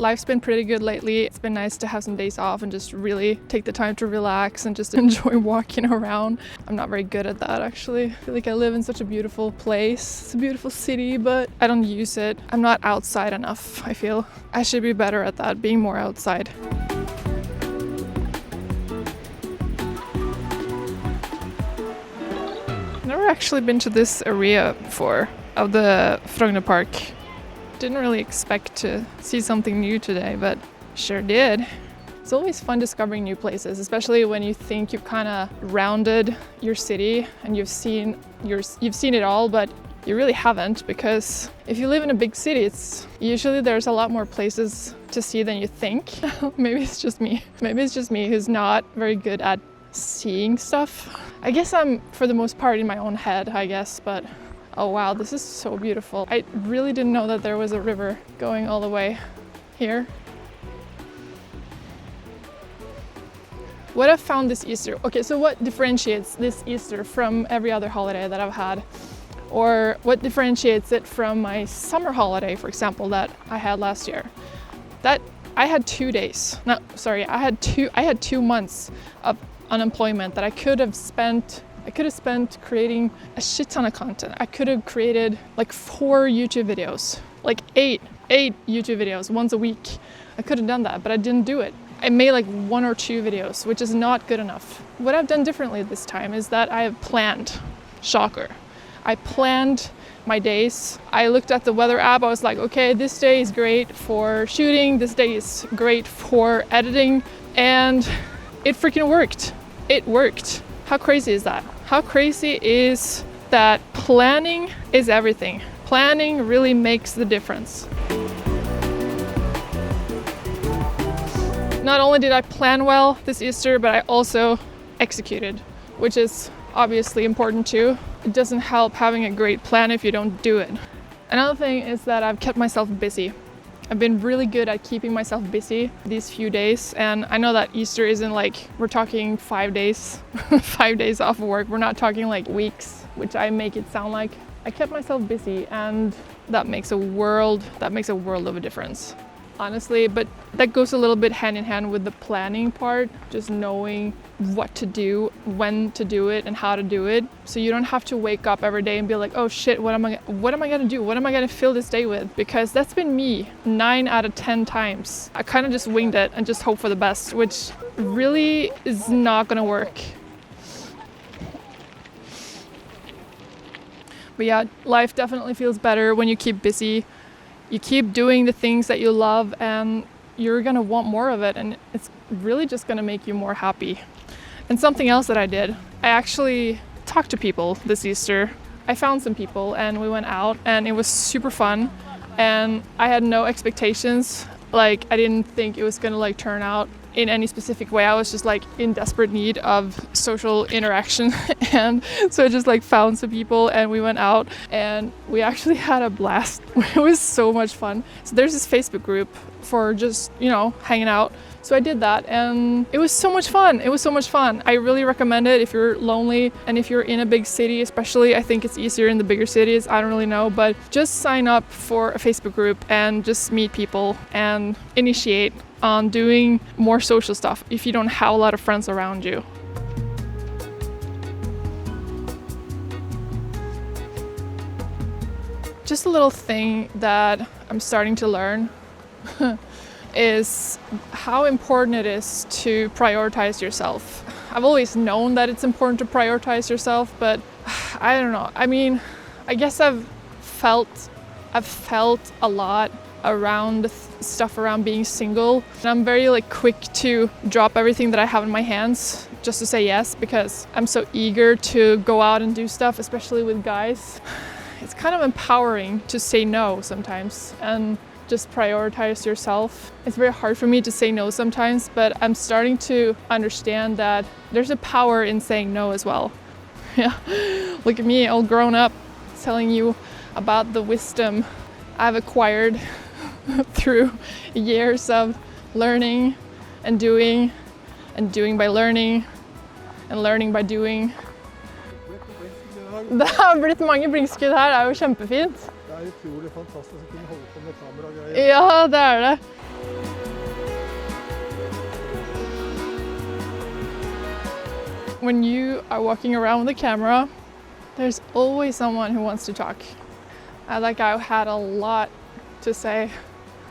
life's been pretty good lately. It's been nice to have some days off and just really take the time to relax and just enjoy walking around. I'm not very good at that actually. I feel like I live in such a beautiful place. It's a beautiful city, but I don't use it. I'm not outside enough, I feel. I should be better at that, being more outside. I've never actually been to this area before of the Frogner Park. Didn't really expect to see something new today, but sure did. It's always fun discovering new places, especially when you think you've kind of rounded your city and you've seen it all, but you really haven't, because if you live in a big city, it's usually there's a lot more places to see than you think. Maybe it's just me. Maybe it's just me who's not very good at seeing stuff. I guess I'm, for the most part, in my own head, I guess, but oh wow, this is so beautiful. I really didn't know that there was a river going all the way here. What I've found this Easter, okay, so what differentiates this Easter from every other holiday that I've had? Or what differentiates it from my summer holiday, for example, that I had last year? That I had 2 days, no, sorry, I had 2 months of unemployment that I could have spent creating a shit ton of content. I could have created like 4 YouTube videos, like 8 YouTube videos once a week. I could have done that, but I didn't do it. I made like 1 or 2 videos, which is not good enough. What I've done differently this time is that I have planned. Shocker. I planned my days. I looked at the weather app. I was like, okay, this day is great for shooting. This day is great for editing. And it freaking worked. It worked. How crazy is that? How crazy is that planning is everything? Planning really makes the difference. Not only did I plan well this Easter, but I also executed, which is obviously important too. It doesn't help having a great plan if you don't do it. Another thing is that I've kept myself busy. I've been really good at keeping myself busy these few days, and I know that Easter isn't like, we're talking 5 days, 5 days off of work. We're not talking like weeks, which I make it sound like. I kept myself busy, and that makes a world of a difference. Honestly, but that goes a little bit hand in hand with the planning part, just knowing what to do, when to do it, and how to do it. So you don't have to wake up every day and be like, oh shit, what am I gonna do? What am I gonna fill this day with? Because that's been me 9 out of 10 times. I kind of just winged it and just hope for the best, which really is not gonna work. But yeah, life definitely feels better when you keep busy. You keep doing the things that you love, and you're gonna want more of it, and it's really just gonna make you more happy. And something else that I did, I actually talked to people this Easter. I found some people and we went out, and it was super fun, and I had no expectations. Like, I didn't think it was gonna like turn out in any specific way. I was just like in desperate need of social interaction, and so I just like found some people and we went out and we actually had a blast. It was so much fun. So there's this Facebook group for just, you know, hanging out. So I did that, and it was so much fun. It was so much fun. I really recommend it if you're lonely and if you're in a big city, especially. I think it's easier in the bigger cities. I don't really know, but just sign up for a Facebook group and just meet people and initiate on doing more social stuff if you don't have a lot of friends around you. Just a little thing that I'm starting to learn is how important it is to prioritize yourself. I've always known that it's important to prioritize yourself, but I don't know. I mean, I guess I've felt a lot around stuff around being single, and I'm very like quick to drop everything that I have in my hands just to say yes, because I'm so eager to go out and do stuff, especially with guys. It's kind of empowering to say no sometimes and just prioritize yourself. It's very hard for me to say no sometimes, but I'm starting to understand that there's a power in saying no as well. Yeah, look at me, all grown up, telling you about the wisdom I've acquired through years of learning and doing by learning and learning by doing. Det har blitt mange blinkskudd her, det er jo kjempefint. Det er utrolig fantastisk å kunne holde på med kamera og greier. Ja, det er det. When you are walking around with a camera, there's always someone who wants to talk. That guy had a lot to say.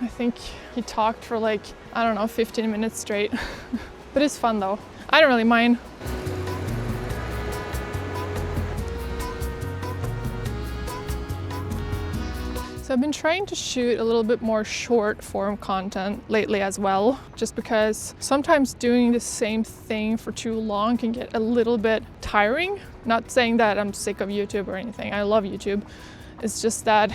I think he talked for like, I don't know, 15 minutes straight. But it's fun though. I don't really mind. So I've been trying to shoot a little bit more short form content lately as well, just because sometimes doing the same thing for too long can get a little bit tiring. Not saying that I'm sick of YouTube or anything, I love YouTube. It's just that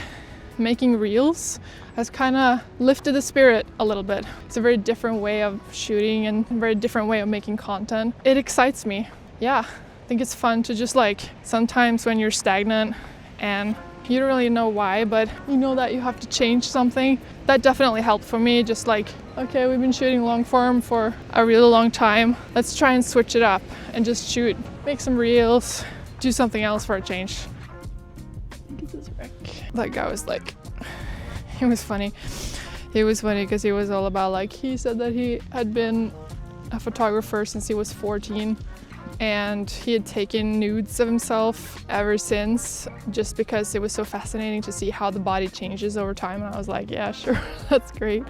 making reels has kind of lifted the spirit a little bit. It's a very different way of shooting and a very different way of making content. It excites me. Yeah, I think it's fun to just like, sometimes when you're stagnant and you don't really know why, but you know that you have to change something. That definitely helped for me. Just like, okay, we've been shooting long form for a really long time. Let's try and switch it up and just shoot, make some reels, do something else for a change. Look at this wreck. That guy was like, it was funny. He was funny because he was all about like, he said that he had been a photographer since he was 14. And he had taken nudes of himself ever since, just because it was so fascinating to see how the body changes over time. And I was like, yeah, sure, that's great.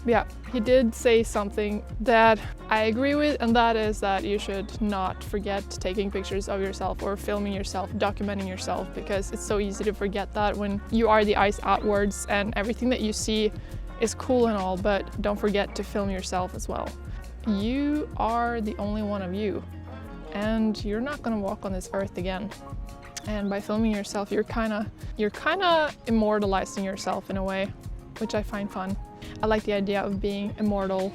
Yeah, he did say something that I agree with, and that is that you should not forget taking pictures of yourself or filming yourself, documenting yourself, because it's so easy to forget that when you are the eyes outwards and everything that you see is cool and all, but don't forget to film yourself as well. You are the only one of you, and you're not gonna walk on this earth again. And by filming yourself, you're kind of immortalizing yourself in a way, which I find fun. I like the idea of being immortal.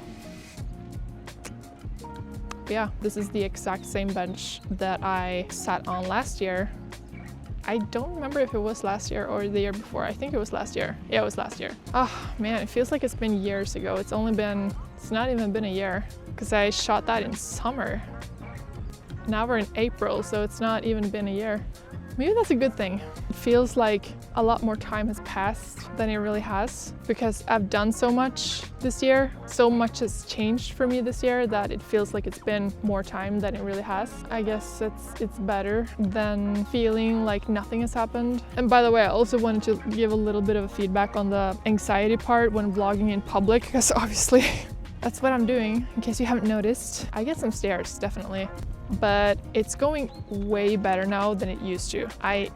But yeah, this is the exact same bench that I sat on last year. I don't remember if it was last year or the year before. I think it was last year. Yeah, it was last year. Oh man, it feels like it's been years ago. It's not even been a year, because I shot that in summer. Now we're in April, so it's not even been a year. Maybe that's a good thing. It feels like a lot more time has passed than it really has, because I've done so much this year. So much has changed for me this year that it feels like it's been more time than it really has. I guess it's better than feeling like nothing has happened. And by the way, I also wanted to give a little bit of a feedback on the anxiety part when vlogging in public, because obviously that's what I'm doing, in case you haven't noticed. I get some stares, definitely. But it's going way better now than it used to. I'm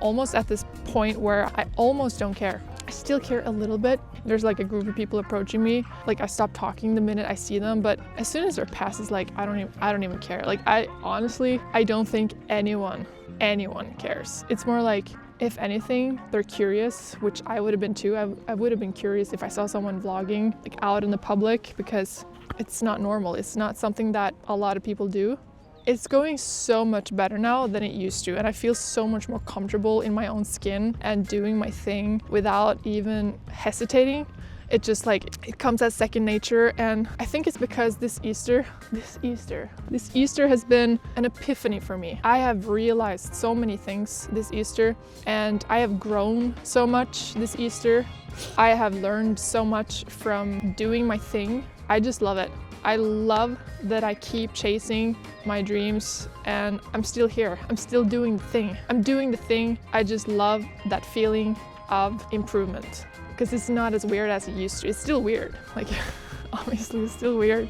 almost at this point where I almost don't care. I still care a little bit. There's like a group of people approaching me. Like I stop talking the minute I see them, but as soon as they're past, it's like, I don't even care. Like I don't think anyone cares. It's more like, if anything, they're curious, which I would have been too. I would have been curious if I saw someone vlogging like out in the public, because it's not normal. It's not something that a lot of people do. It's going so much better now than it used to, and I feel so much more comfortable in my own skin and doing my thing without even hesitating. It just like, it comes as second nature. And I think it's because this Easter has been an epiphany for me. I have realized so many things this Easter, and I have grown so much this Easter. I have learned so much from doing my thing. I just love it. I love that I keep chasing my dreams, and I'm still here. I'm still doing the thing. I'm doing the thing. I just love that feeling of improvement, because it's not as weird as it used to. It's still weird. Like, obviously it's still weird,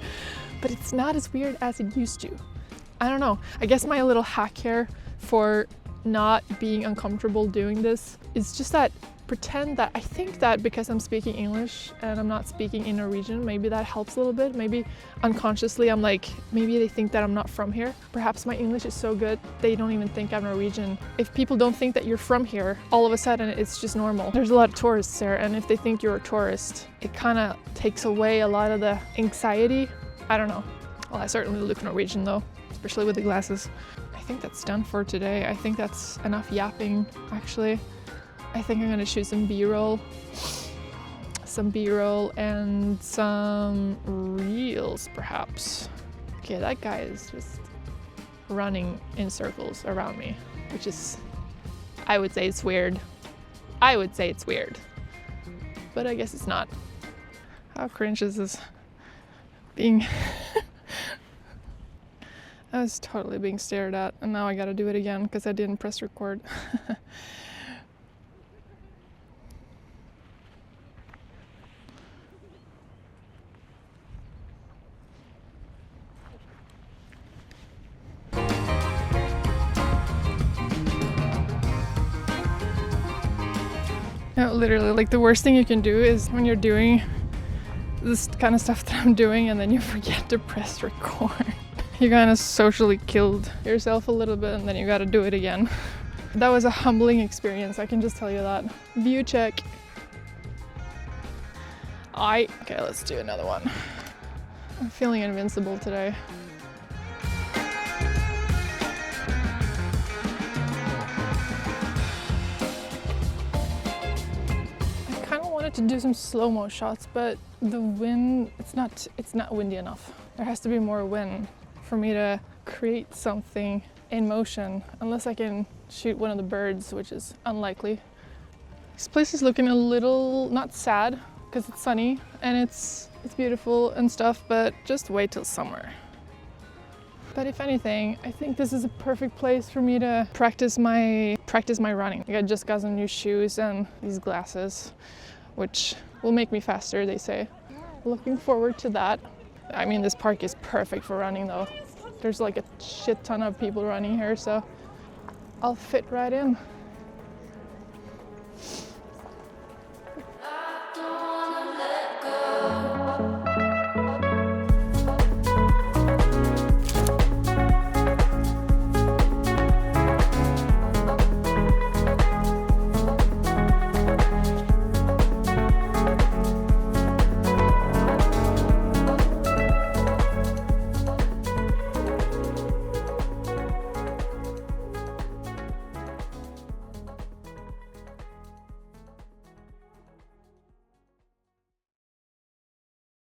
but it's not as weird as it used to. I don't know. I guess my little hack here for not being uncomfortable doing this is just that pretend that I think that because I'm speaking English and I'm not speaking in Norwegian, maybe that helps a little bit. Maybe unconsciously I'm like, maybe they think that I'm not from here. Perhaps my English is so good they don't even think I'm Norwegian. If people don't think that you're from here, all of a sudden it's just normal. There's a lot of tourists there, and if they think you're a tourist, it kind of takes away a lot of the anxiety. I don't know. Well, I certainly look Norwegian though, especially with the glasses. I think that's done for today. I think that's enough yapping, actually. I think I'm gonna shoot some B-roll and some reels, perhaps. Okay, that guy is just running in circles around me, which is, I would say it's weird. but I guess it's not. How cringe is this? Being I was totally being stared at, and now I gotta do it again because I didn't press record. No, literally, like the worst thing you can do is when you're doing this kind of stuff that I'm doing and then you forget to press record. You kind of socially killed yourself a little bit and then you gotta do it again. That was a humbling experience, I can just tell you that. View check. Okay, let's do another one. I'm feeling invincible today. To do some slow-mo shots, but the wind, it's not windy enough. There has to be more wind for me to create something in motion, unless I can shoot one of the birds, which is unlikely. This place is looking a little, not sad, because it's sunny and it's beautiful and stuff, but just wait till summer. But if anything, I think this is a perfect place for me to practice my running. Like I just got some new shoes and these glasses, which will make me faster, they say. Looking forward to that. I mean, this park is perfect for running though. There's like a shit ton of people running here, so I'll fit right in.